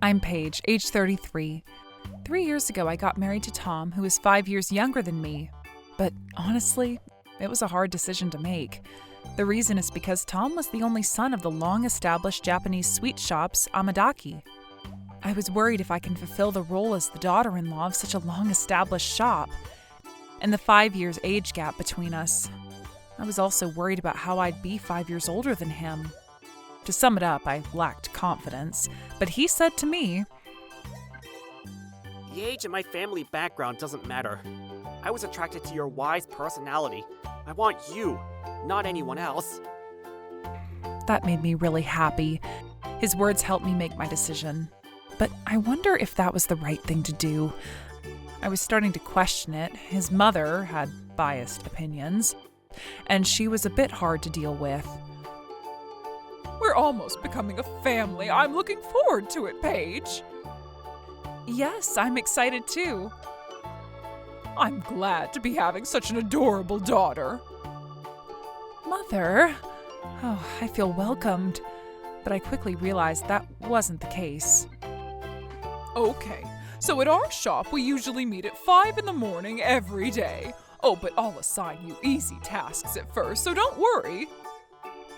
I'm Paige, age 33. 3 years ago, I got married to Tom, who is 5 years younger than me. But honestly, it was a hard decision to make. The reason is because Tom was the only son of the long-established Japanese sweet shops, Amadaki. I was worried if I can fulfill the role as the daughter-in-law of such a long-established shop, and the 5 years age gap between us. I was also worried about how I'd be 5 years older than him. To sum it up, I lacked confidence, but he said to me, The age and my family background doesn't matter. I was attracted to your wise personality. I want you, not anyone else. That made me really happy. His words helped me make my decision. But I wonder if that was the right thing to do. I was starting to question it. His mother had biased opinions, and she was a bit hard to deal with. We're almost becoming a family. I'm looking forward to it, Paige. Yes, I'm excited too. I'm glad to be having such an adorable daughter. Mother? Oh, I feel welcomed. But I quickly realized that wasn't the case. Okay, so at our shop we usually meet at 5 in the morning every day. Oh, but I'll assign you easy tasks at first, so don't worry.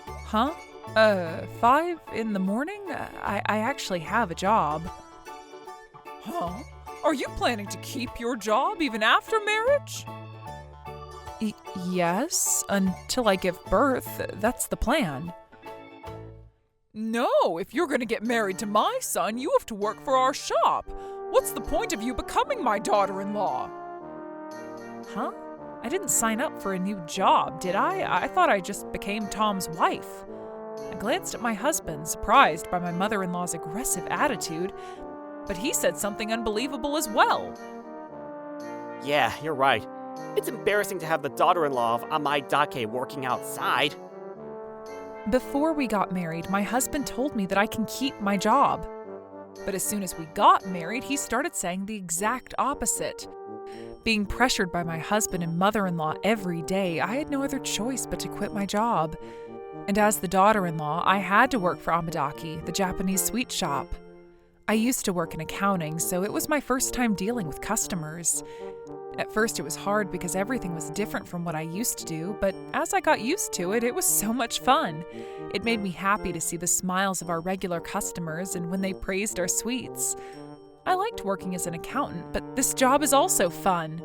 Huh? 5 in the morning? I actually have a job. Huh? Are you planning to keep your job even after marriage? Yes, until I give birth. That's the plan. No, if you're going to get married to my son, you have to work for our shop. What's the point of you becoming my daughter-in-law? Huh? I didn't sign up for a new job, did I? I thought I just became Tom's wife. I glanced at my husband, surprised by my mother-in-law's aggressive attitude, but he said something unbelievable as well. Yeah, you're right. It's embarrassing to have the daughter-in-law of Amadaki working outside. Before we got married, my husband told me that I can keep my job. But as soon as we got married, he started saying the exact opposite. Being pressured by my husband and mother-in-law every day, I had no other choice but to quit my job. And as the daughter-in-law, I had to work for Amadaki, the Japanese sweet shop. I used to work in accounting, so it was my first time dealing with customers. At first it was hard because everything was different from what I used to do, but as I got used to it, it was so much fun. It made me happy to see the smiles of our regular customers and when they praised our sweets. I liked working as an accountant, but this job is also fun.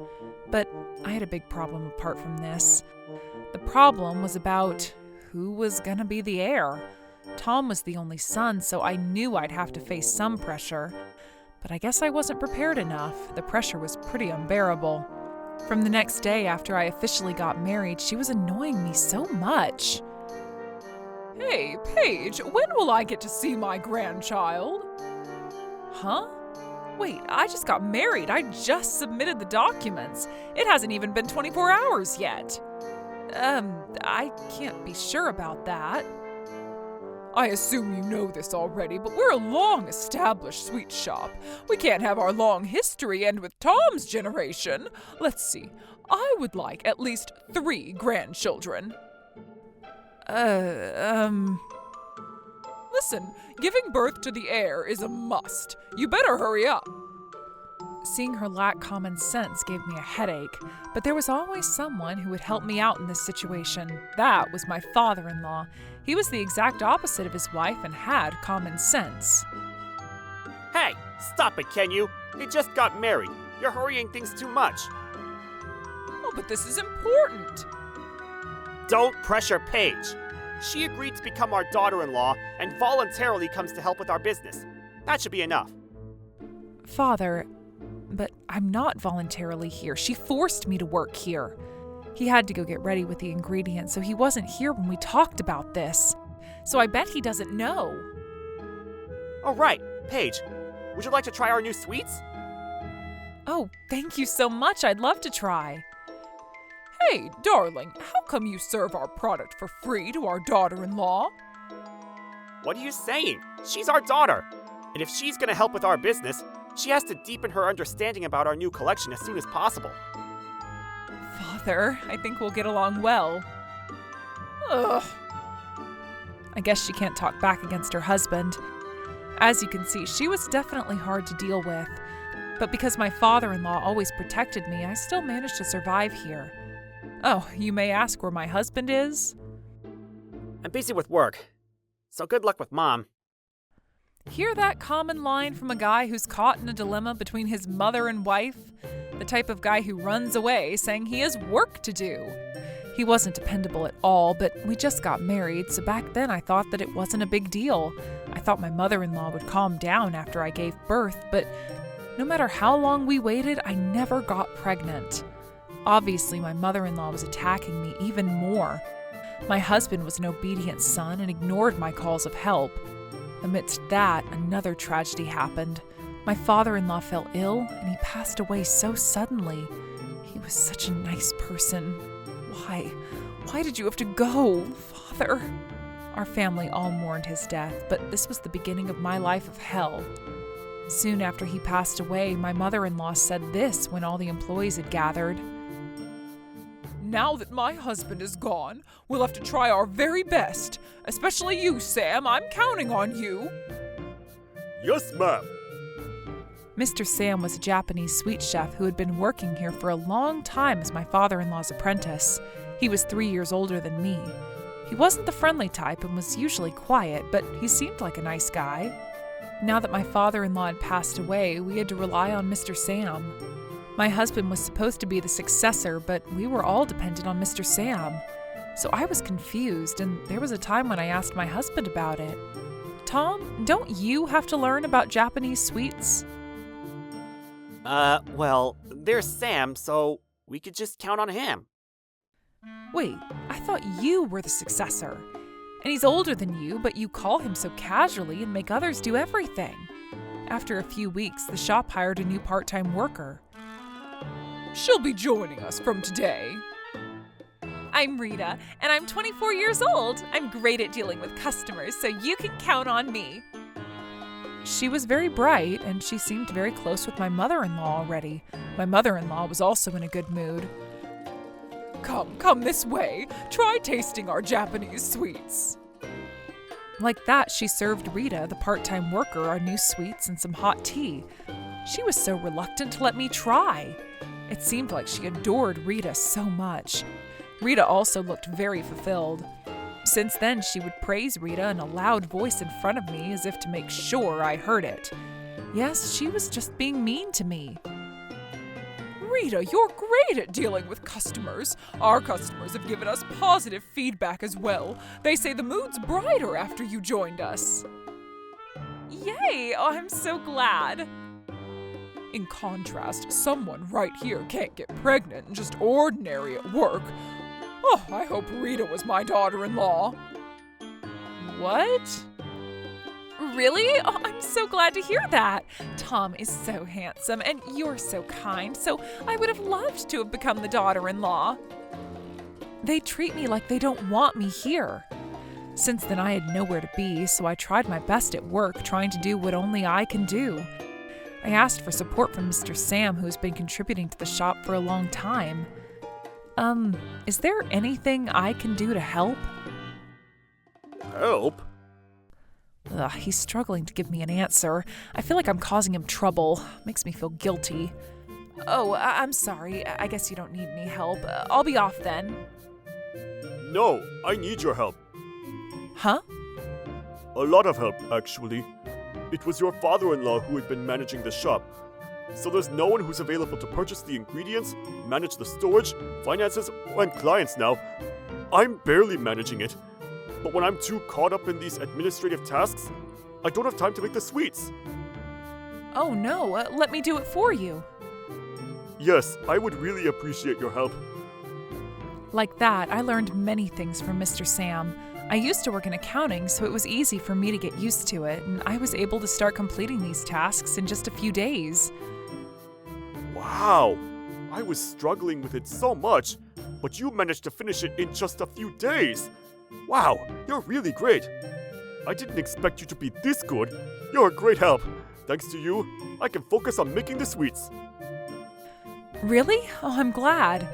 But I had a big problem apart from this. The problem was about who was gonna be the heir. Tom was the only son, so I knew I'd have to face some pressure. But I guess I wasn't prepared enough. The pressure was pretty unbearable. From the next day after I officially got married, she was annoying me so much. Hey, Paige, when will I get to see my grandchild? Huh? Wait, I just got married. I just submitted the documents. It hasn't even been 24 hours yet. I can't be sure about that. I assume you know this already, but we're a long-established sweet shop. We can't have our long history end with Tom's generation. Let's see. I would like at least 3 grandchildren. Listen, giving birth to the heir is a must. You better hurry up. Seeing her lack common sense gave me a headache, but there was always someone who would help me out in this situation. That was my father-in-law. He was the exact opposite of his wife and had common sense. Hey, stop it, can you? You just got married. You're hurrying things too much. Oh, but this is important. Don't pressure Paige. She agreed to become our daughter-in-law and voluntarily comes to help with our business. That should be enough. Father, but I'm not voluntarily here. She forced me to work here. He had to go get ready with the ingredients, so he wasn't here when we talked about this. So I bet he doesn't know. Oh, right. Paige, would you like to try our new sweets? Oh, thank you so much. I'd love to try. Hey, darling, how come you serve our product for free to our daughter-in-law? What are you saying? She's our daughter. And if she's going to help with our business, she has to deepen her understanding about our new collection as soon as possible. Father, I think we'll get along well. Ugh. I guess she can't talk back against her husband. As you can see, she was definitely hard to deal with. But because my father-in-law always protected me, I still managed to survive here. Oh, you may ask where my husband is? I'm busy with work, so good luck with Mom. Hear that common line from a guy who's caught in a dilemma between his mother and wife? The type of guy who runs away saying he has work to do. He wasn't dependable at all, but we just got married, so back then I thought that it wasn't a big deal. I thought my mother-in-law would calm down after I gave birth, but no matter how long we waited, I never got pregnant. Obviously, my mother-in-law was attacking me even more. My husband was an obedient son and ignored my calls of help. Amidst that, another tragedy happened. My father-in-law fell ill, and he passed away so suddenly. He was such a nice person. Why did you have to go, Father? Our family all mourned his death, but this was the beginning of my life of hell. Soon after he passed away, my mother-in-law said this when all the employees had gathered. Now that my husband is gone, we'll have to try our very best. Especially you, Sam. I'm counting on you. Yes, ma'am. Mr. Sam was a Japanese sweet chef who had been working here for a long time as my father-in-law's apprentice. He was 3 years older than me. He wasn't the friendly type and was usually quiet, but he seemed like a nice guy. Now that my father-in-law had passed away, we had to rely on Mr. Sam. My husband was supposed to be the successor, but we were all dependent on Mr. Sam. So I was confused, and there was a time when I asked my husband about it. Tom, don't you have to learn about Japanese sweets? Well, there's Sam, so we could just count on him. Wait, I thought you were the successor. And he's older than you, but you call him so casually and make others do everything. After a few weeks, the shop hired a new part-time worker. She'll be joining us from today. I'm Rita, and I'm 24 years old. I'm great at dealing with customers, so you can count on me. She was very bright, and she seemed very close with my mother-in-law already. My mother-in-law was also in a good mood. Come this way. Try tasting our Japanese sweets. Like that, she served Rita, the part-time worker, our new sweets and some hot tea. She was so reluctant to let me try. It seemed like she adored Rita so much. Rita also looked very fulfilled. Since then, she would praise Rita in a loud voice in front of me as if to make sure I heard it. Yes, she was just being mean to me. Rita, you're great at dealing with customers. Our customers have given us positive feedback as well. They say the mood's brighter after you joined us. Yay! Oh, I'm so glad. In contrast, someone right here can't get pregnant and just ordinary at work. Oh, I hope Rita was my daughter-in-law. What? Really? Oh, I'm so glad to hear that. Tom is so handsome and you're so kind, so I would have loved to have become the daughter-in-law. They treat me like they don't want me here. Since then, I had nowhere to be, so I tried my best at work, trying to do what only I can do. I asked for support from Mr. Sam, who's been contributing to the shop for a long time. Is there anything I can do to help? Help? Ugh, he's struggling to give me an answer. I feel like I'm causing him trouble. Makes me feel guilty. Oh, I'm sorry. I guess you don't need any help. I'll be off then. No, I need your help. Huh? A lot of help, actually. It was your father-in-law who had been managing the shop. So there's no one who's available to purchase the ingredients, manage the storage, finances, and clients now. I'm barely managing it. But when I'm too caught up in these administrative tasks, I don't have time to make the sweets. Oh no, let me do it for you. Yes, I would really appreciate your help. Like that, I learned many things from Mr. Sam. I used to work in accounting, so it was easy for me to get used to it, and I was able to start completing these tasks in just a few days. Wow! I was struggling with it so much, but you managed to finish it in just a few days. Wow, you're really great. I didn't expect you to be this good. You're a great help. Thanks to you, I can focus on making the sweets. Really? Oh, I'm glad.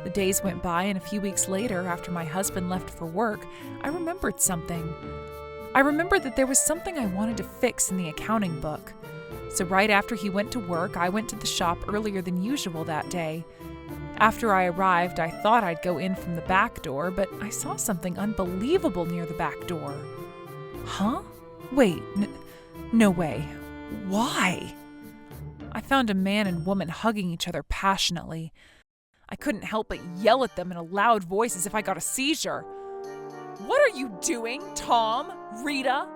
The days went by, and a few weeks later, after my husband left for work, I remembered something. I remembered that there was something I wanted to fix in the accounting book. So right after he went to work, I went to the shop earlier than usual that day. After I arrived, I thought I'd go in from the back door, but I saw something unbelievable near the back door. Huh? Wait, no way. Why? I found a man and woman hugging each other passionately. I couldn't help but yell at them in a loud voice as if I got a seizure. What are you doing, Tom? Rita?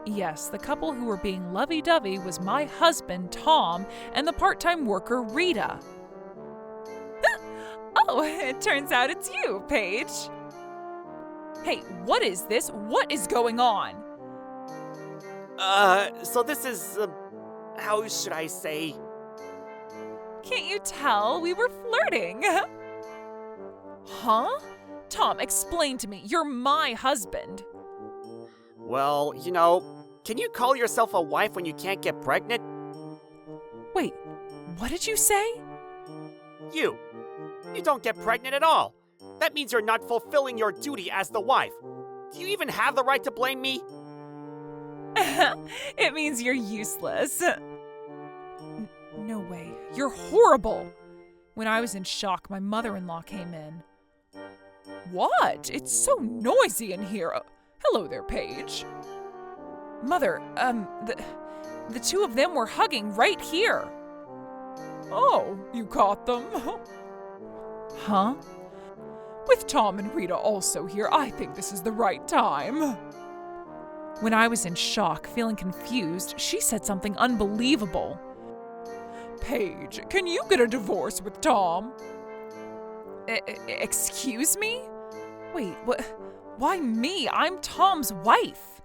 Yes, the couple who were being lovey-dovey was my husband, Tom, and the part-time worker, Rita. Oh, it turns out it's you, Paige. Hey, what is this? What is going on? So this is, how should I say? Can't you tell we were flirting? Huh? Tom, explain to me. You're my husband. Well, can you call yourself a wife when you can't get pregnant? Wait, what did you say? You don't get pregnant at all. That means you're not fulfilling your duty as the wife. Do you even have the right to blame me? It means you're useless. No way. You're horrible. When I was in shock, my mother-in-law came in. What? It's so noisy in here. Hello there, Paige. Mother, the two of them were hugging right here. Oh, you caught them? Huh? With Tom and Rita also here, I think this is the right time. When I was in shock, feeling confused, she said something unbelievable. Paige, can you get a divorce with Tom? Excuse me? Wait, what? Why me? I'm Tom's wife.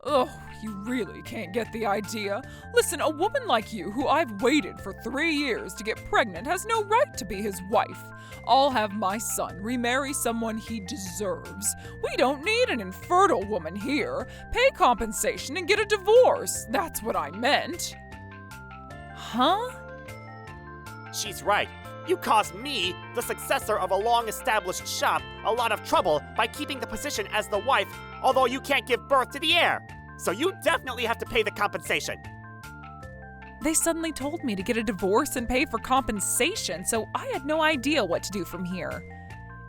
Oh, you really can't get the idea. Listen, a woman like you, who I've waited for 3 years to get pregnant, has no right to be his wife. I'll have my son remarry someone he deserves. We don't need an infertile woman here. Pay compensation and get a divorce. That's what I meant. Huh? She's right. You caused me, the successor of a long-established shop, a lot of trouble by keeping the position as the wife, although you can't give birth to the heir. So you definitely have to pay the compensation. They suddenly told me to get a divorce and pay for compensation, so I had no idea what to do from here.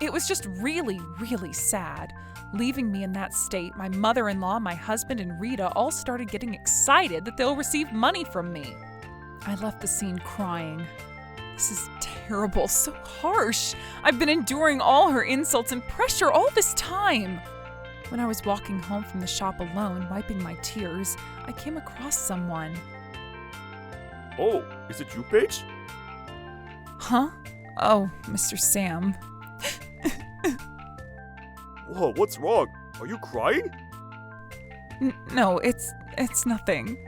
It was just really, really sad. Leaving me in that state, my mother-in-law, my husband, and Rita all started getting excited that they'll receive money from me. I left the scene crying. This is terrible, so harsh. I've been enduring all her insults and pressure all this time. When I was walking home from the shop alone, wiping my tears, I came across someone. Oh, is it you, Paige? Huh? Oh, Mr. Sam. Whoa, what's wrong? Are you crying? No, it's nothing.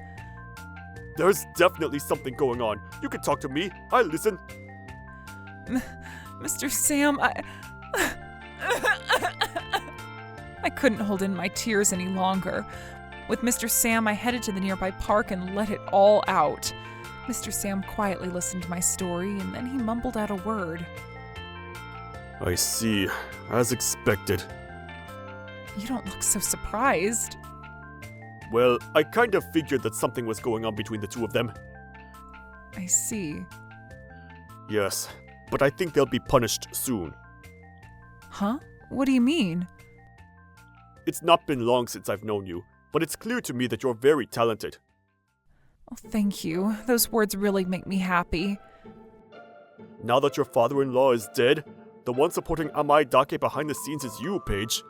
There's definitely something going on. You can talk to me. I listen. Mr. Sam, I couldn't hold in my tears any longer. With Mr. Sam, I headed to the nearby park and let it all out. Mr. Sam quietly listened to my story, and then he mumbled out a word. I see. As expected. You don't look so surprised. Well, I kind of figured that something was going on between the two of them. I see. Yes, but I think they'll be punished soon. Huh? What do you mean? It's not been long since I've known you, but it's clear to me that you're very talented. Oh, thank you. Those words really make me happy. Now that your father-in-law is dead, the one supporting Amai Dake behind the scenes is you, Paige.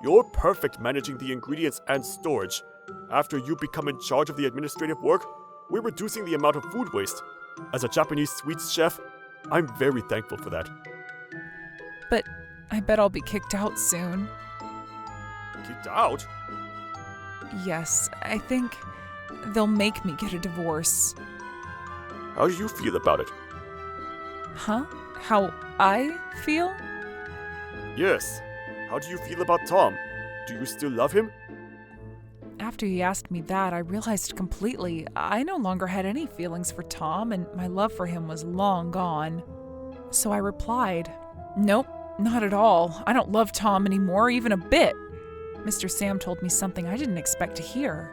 You're perfect managing the ingredients and storage. After you become in charge of the administrative work, we're reducing the amount of food waste. As a Japanese sweets chef, I'm very thankful for that. But I bet I'll be kicked out soon. Kicked out? Yes, I think they'll make me get a divorce. How do you feel about it? Huh? How I feel? Yes. How do you feel about Tom? Do you still love him? After he asked me that, I realized completely I no longer had any feelings for Tom, and my love for him was long gone. So I replied, "Nope, not at all. I don't love Tom anymore, even a bit." Mr. Sam told me something I didn't expect to hear.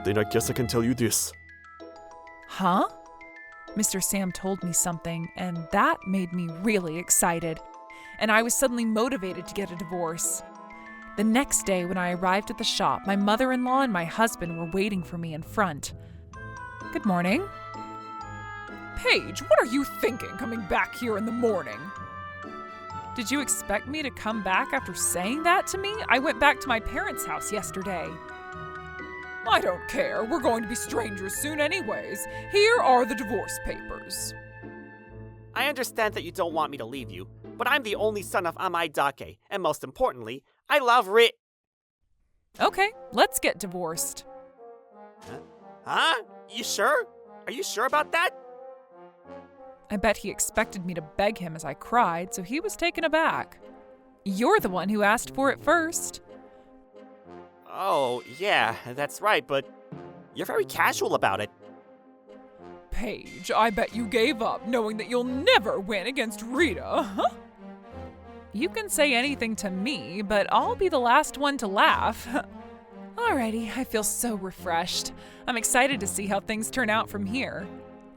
Then I guess I can tell you this. Huh? Mr. Sam told me something, and that made me really excited. And I was suddenly motivated to get a divorce. The next day, when I arrived at the shop, my mother-in-law and my husband were waiting for me in front. Good morning. Paige, what are you thinking coming back here in the morning? Did you expect me to come back after saying that to me? I went back to my parents' house yesterday. I don't care. We're going to be strangers soon anyways. Here are the divorce papers. I understand that you don't want me to leave you, but I'm the only son of Amaidake, and most importantly, I love Okay, let's get divorced. Huh? You sure? Are you sure about that? I bet he expected me to beg him as I cried, so he was taken aback. You're the one who asked for it first. Oh, yeah, that's right, but you're very casual about it. Paige, I bet you gave up knowing that you'll never win against Rita, huh? You can say anything to me, but I'll be the last one to laugh. Alrighty, I feel so refreshed. I'm excited to see how things turn out from here.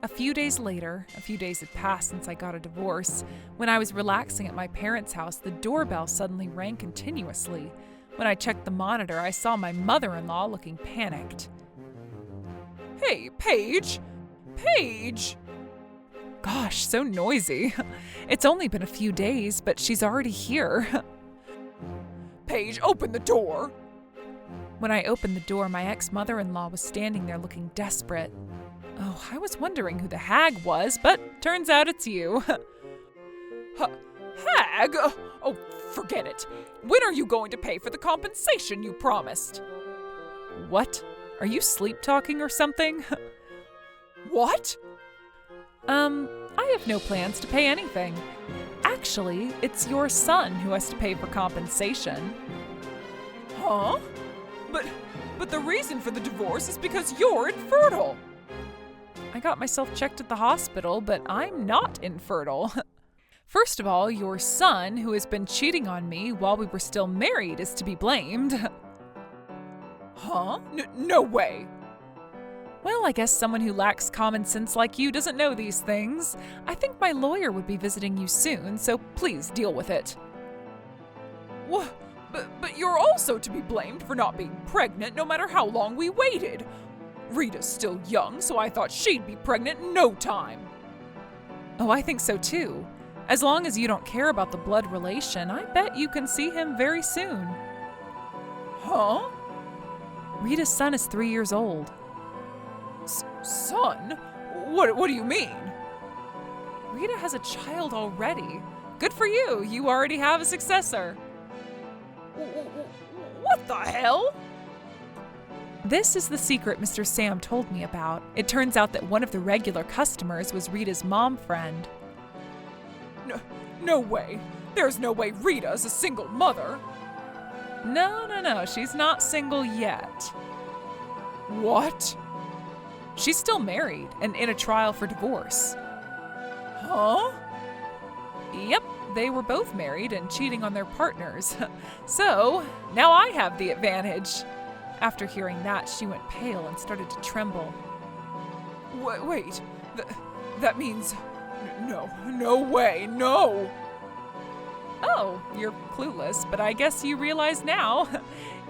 A few days later, a few days had passed since I got a divorce. When I was relaxing at my parents' house, the doorbell suddenly rang continuously. When I checked the monitor, I saw my mother-in-law looking panicked. Hey, Paige! Paige! Gosh, so noisy. It's only been a few days, but she's already here. Paige, open the door! When I opened the door, my ex-mother-in-law was standing there looking desperate. Oh, I was wondering who the hag was, but turns out it's you. Hag? Oh, forget it. When are you going to pay for the compensation you promised? What? Are you sleep-talking or something? What? I have no plans to pay anything. Actually, it's your son who has to pay for compensation. Huh? But the reason for the divorce is because you're infertile. I got myself checked at the hospital, but I'm not infertile. First of all, your son, who has been cheating on me while we were still married, is to be blamed. Huh? No way. Well, I guess someone who lacks common sense like you doesn't know these things. I think my lawyer would be visiting you soon, so please deal with it. What? But you're also to be blamed for not being pregnant no matter how long we waited. Rita's still young, so I thought she'd be pregnant in no time. Oh, I think so too. As long as you don't care about the blood relation, I bet you can see him very soon. Huh? Rita's son is 3 years old. Son? What do you mean? Rita has a child already. Good for you. You already have a successor. What the hell? This is the secret Mr. Sam told me about. It turns out that one of the regular customers was Rita's mom friend. No way. There's no way Rita's a single mother. No. She's not single yet. What? She's still married and in a trial for divorce. Huh? Yep, they were both married and cheating on their partners. So, now I have the advantage. After hearing that, she went pale and started to tremble. Wait. That means... No way, no! Oh, you're clueless, but I guess you realize now.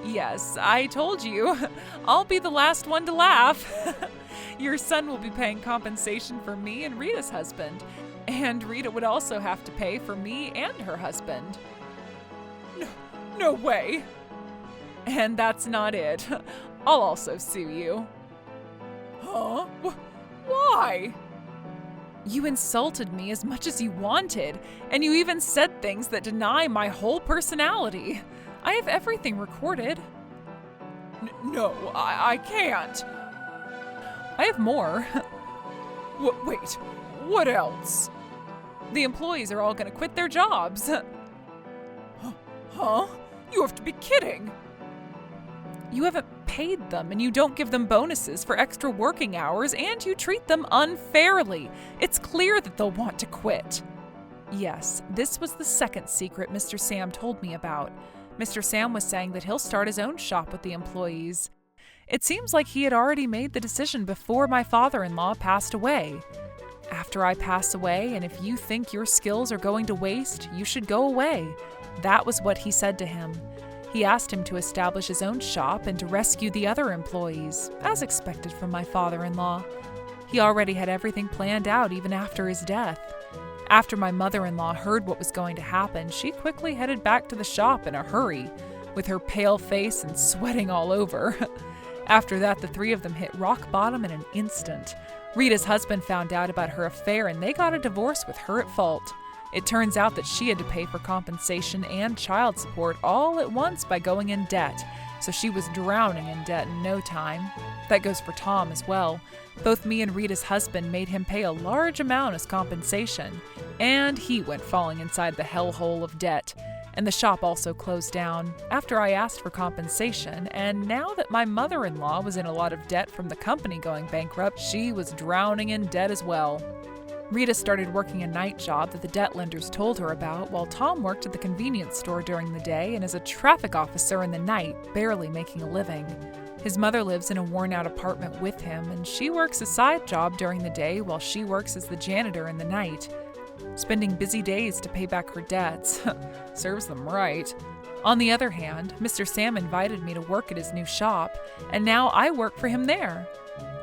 Yes, I told you. I'll be the last one to laugh. Your son will be paying compensation for me and Rita's husband. And Rita would also have to pay for me and her husband. No way! And that's not it. I'll also sue you. Huh? Why? You insulted me as much as you wanted, and you even said things that deny my whole personality. I have everything recorded. No, I can't. I have more. Wait, what else? The employees are all going to quit their jobs. Huh? You have to be kidding. You haven't paid them, and you don't give them bonuses for extra working hours, and you treat them unfairly. It's clear that they'll want to quit. Yes, this was the second secret Mr. Sam told me about. Mr. Sam was saying that he'll start his own shop with the employees. It seems like he had already made the decision before my father-in-law passed away. After I pass away, and if you think your skills are going to waste, you should go away. That was what he said to him. He asked him to establish his own shop and to rescue the other employees, as expected from my father-in-law. He already had everything planned out even after his death. After my mother-in-law heard what was going to happen, she quickly headed back to the shop in a hurry, with her pale face and sweating all over. After that, the three of them hit rock bottom in an instant. Rita's husband found out about her affair and they got a divorce with her at fault. It turns out that she had to pay for compensation and child support all at once by going in debt, so she was drowning in debt in no time. That goes for Tom as well. Both me and Rita's husband made him pay a large amount as compensation, and he went falling inside the hellhole of debt. And the shop also closed down after I asked for compensation, and now that my mother-in-law was in a lot of debt from the company going bankrupt, she was drowning in debt as well. Rita started working a night job that the debt lenders told her about, while Tom worked at the convenience store during the day and is a traffic officer in the night, barely making a living. His mother lives in a worn-out apartment with him, and she works a side job during the day while she works as the janitor in the night. Spending busy days to pay back her debts. Serves them right. On the other hand, Mr. Sam invited me to work at his new shop, and now I work for him there.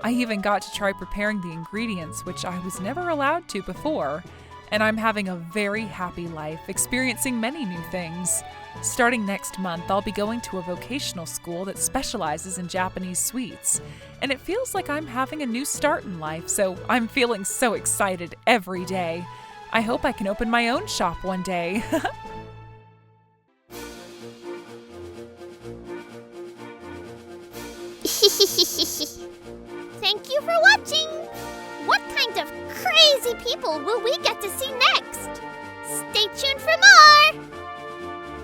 I even got to try preparing the ingredients, which I was never allowed to before, and I'm having a very happy life, experiencing many new things. Starting next month, I'll be going to a vocational school that specializes in Japanese sweets, and it feels like I'm having a new start in life, so I'm feeling so excited every day. I hope I can open my own shop one day. Thank you for watching! What kind of crazy people will we get to see next? Stay tuned for more!